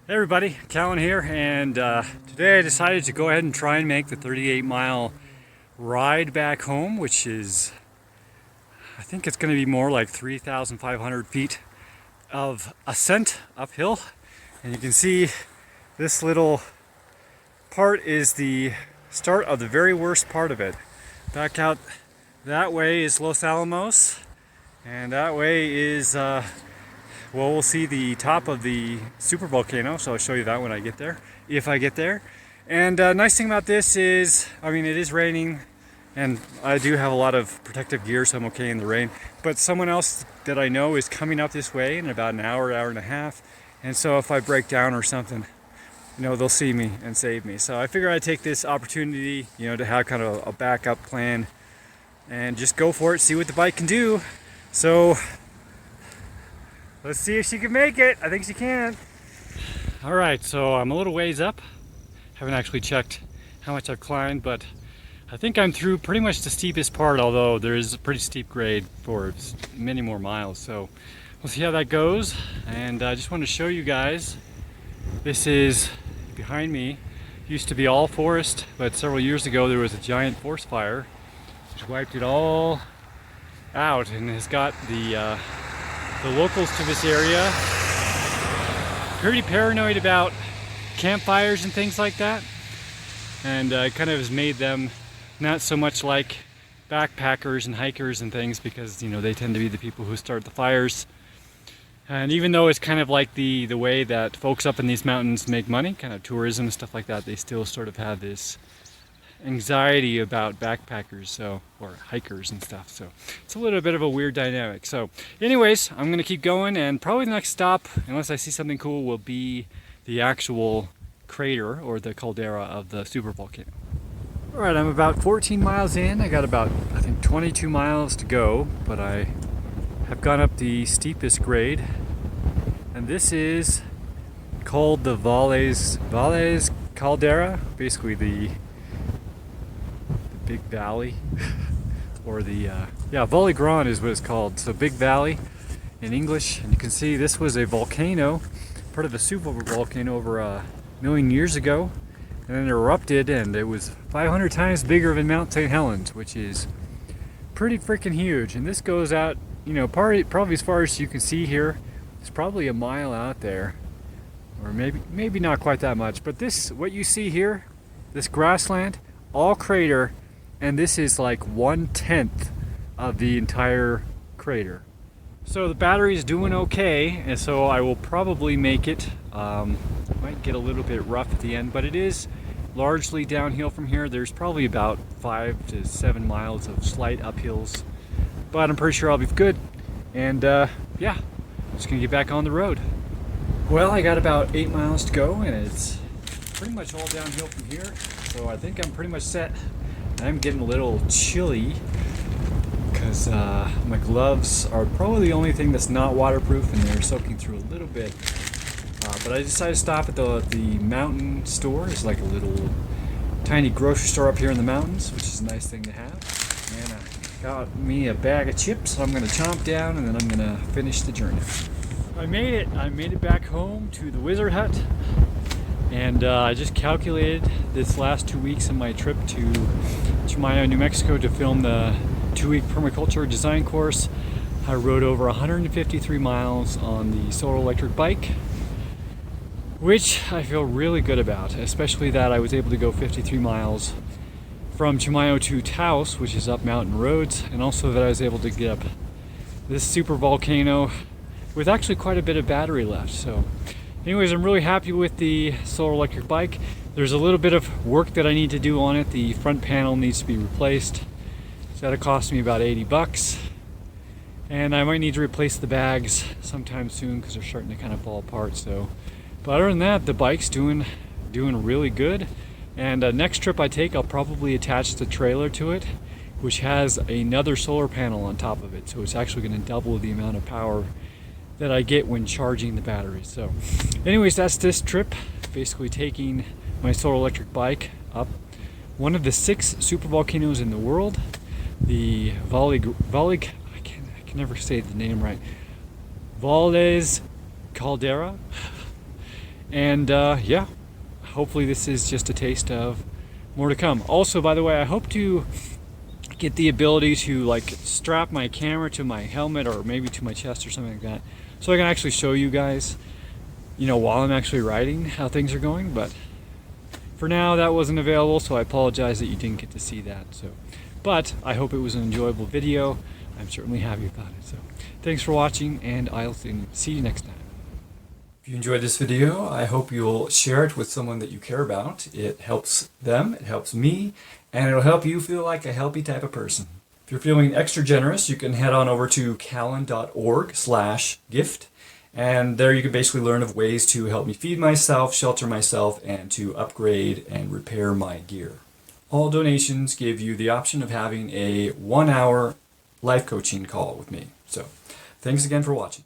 Hey everybody, Cahlen here, and today I decided to go ahead and try and make the 38-mile ride back home, which is, I think it's going to be more like 3,500 feet of ascent uphill. And you can see this little part is the start of the very worst part of it. Back out that way is Los Alamos, and that way is well, we'll see the top of the Supervolcano, so I'll show you that when I get there, if I get there. And nice thing about this is, I mean, it is raining, and I do have a lot of protective gear, so I'm okay in the rain. But someone else that I know is coming up this way in about an hour and a half, and so if I break down or something, you know, they'll see me and save me. So I figure I'd take this opportunity, you know, to have kind of a backup plan and just go for it, see what the bike can do. So let's see if she can make it. I think she can. All right, so I'm a little ways up. Haven't actually checked how much I've climbed, but I think I'm through pretty much the steepest part, although there is a pretty steep grade for many more miles. So we'll see how that goes. And I just want to show you guys, this is behind me. Used to be all forest, but several years ago there was a giant forest fire which wiped it all out and has got the locals to this area pretty paranoid about campfires and things like that, and it kind of has made them not so much like backpackers and hikers and things, because you know they tend to be the people who start the fires. And even though it's kind of like the way that folks up in these mountains make money, kind of tourism and stuff like that, they still sort of have this anxiety about backpackers, or hikers and stuff. So it's a little bit of a weird dynamic. So anyways, I'm gonna keep going, and probably the next stop, unless I see something cool, will be the actual crater or the caldera of the supervolcano. All right, I'm about 14 miles in. I got about, I think, 22 miles to go, but I have gone up the steepest grade, and this is called the Valles Caldera, basically the big valley, or the Valle Grande is what it's called, so big valley in English. And you can see this was a volcano, part of a supervolcano over a million years ago, and then it erupted, and it was 500 times bigger than Mount St. Helens, which is pretty freaking huge. And this goes out, you know, probably as far as you can see here. It's probably a mile out there, or maybe not quite that much. But this, what you see here, this grassland, all crater, and this is like 1/10 of the entire crater. So the battery is doing okay, and so I will probably make it. Might get a little bit rough at the end, but it is largely downhill from here. There's probably about 5 to 7 miles of slight uphills, but I'm pretty sure I'll be good. And yeah, just gonna get back on the road. Well, I got about 8 miles to go, and it's pretty much all downhill from here. So I think I'm pretty much set. I'm getting a little chilly because my gloves are probably the only thing that's not waterproof, and they're soaking through a little bit. But I decided to stop at the mountain store. It's like a little tiny grocery store up here in the mountains, which is a nice thing to have. And I got me a bag of chips, so I'm going to chomp down, and then I'm going to finish the journey. I made it. I made it back home to the Wizard Hut. And I just calculated this last 2 weeks of my trip to Chimayo, New Mexico to film the 2-week permaculture design course. I rode over 153 miles on the solar electric bike, which I feel really good about, especially that I was able to go 53 miles from Chimayo to Taos, which is up mountain roads, and also that I was able to get up this super volcano with actually quite a bit of battery left. So anyways, I'm really happy with the solar electric bike. There's a little bit of work that I need to do on it. The front panel needs to be replaced. So that'll cost me about 80 bucks. And I might need to replace the bags sometime soon because they're starting to kind of fall apart. So, but other than that, the bike's doing really good. And next trip I take, I'll probably attach the trailer to it, which has another solar panel on top of it. So it's actually going to double the amount of power that I get when charging the battery. So anyways, that's this trip, basically taking my solar electric bike up one of the 6 supervolcanoes in the world, the I can never say the name right, Valles Caldera. And yeah, hopefully this is just a taste of more to come. Also, by the way, I hope to get the ability to like strap my camera to my helmet or maybe to my chest or something like that, so I can actually show you guys, while I'm actually riding, how things are going. But for now, that wasn't available, so I apologize that you didn't get to see that. But I hope it was an enjoyable video. I'm certainly happy about it. So thanks for watching, and I'll see you next time. If you enjoyed this video, I hope you'll share it with someone that you care about. It helps them, it helps me, and it'll help you feel like a healthy type of person. If you're feeling extra generous, you can head on over to cahlen.org/gift, and there you can basically learn of ways to help me feed myself, shelter myself, and to upgrade and repair my gear. All donations give you the option of having a 1-hour life coaching call with me. So thanks again for watching.